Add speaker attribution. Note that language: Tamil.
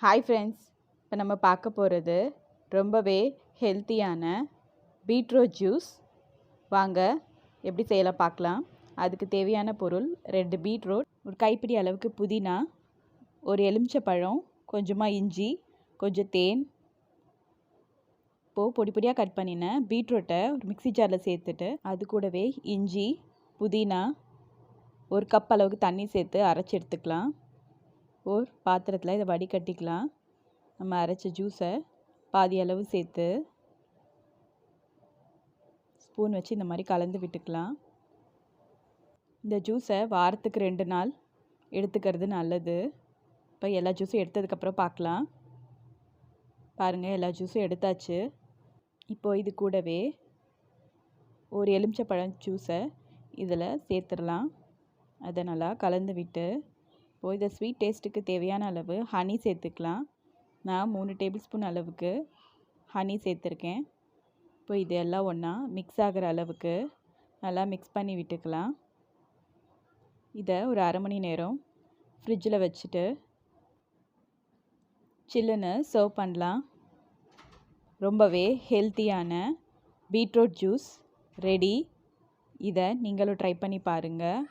Speaker 1: ஹாய் ஃப்ரெண்ட்ஸ், இப்போ நம்ம பார்க்க போகிறது ரொம்பவே ஹெல்த்தியான பீட்ரூட் ஜூஸ். வாங்க எப்படி செய்யலாம் பார்க்கலாம். அதுக்கு தேவையான பொருள் 2 பீட்ரூட், ஒரு கைப்பிடி அளவுக்கு புதினா, ஒரு எலுமிச்சப்பழம், கொஞ்சமாக இஞ்சி, கொஞ்சம் தேன். இப்போது பொடி பொடியாக கட் பண்ணின பீட்ரூட்டை ஒரு மிக்ஸி ஜாரில் சேர்த்துட்டு அது கூடவே இஞ்சி, புதினா, ஒரு கப் அளவுக்கு தண்ணி சேர்த்து அரைச்சி எடுத்துக்கலாம். ஒரு பாத்திரத்தில் இதை வடிகட்டிக்கலாம். நம்ம அரைச்ச ஜூஸை பாதி அளவு சேர்த்து ஸ்பூன் வச்சு இந்த மாதிரி கலந்து விட்டுக்கலாம். இந்த ஜூஸை வாரத்துக்கு 2 நாள் எடுத்துக்கிறது நல்லது. இப்போ எல்லா ஜூஸும் எடுத்ததுக்கப்புறம் பார்க்கலாம். பாருங்கள், எல்லா ஜூஸும் எடுத்தாச்சு. இப்போது இது கூடவே ஒரு எலுமிச்சப்பழம் ஜூஸை இதில் சேர்த்துடலாம். அதை நல்லா கலந்து விட்டு இப்போது இதை ஸ்வீட் டேஸ்ட்டுக்கு தேவையான அளவு ஹனி சேர்த்துக்கலாம். நான் 3 டேபிள் ஸ்பூன் அளவுக்கு ஹனி சேர்த்துருக்கேன். இப்போ இது எல்லாம் ஒன்றா மிக்ஸ் ஆகிற அளவுக்கு நல்லா மிக்ஸ் பண்ணி விட்டுக்கலாம். இதை ஒரு அரை மணி நேரம் ஃப்ரிட்ஜில் வச்சுட்டு சில்லுன்னு சர்வ் பண்ணலாம். ரொம்பவே ஹெல்த்தியான பீட்ரூட் ஜூஸ் ரெடி. இதை நீங்களும் ட்ரை பண்ணி பாருங்கள்.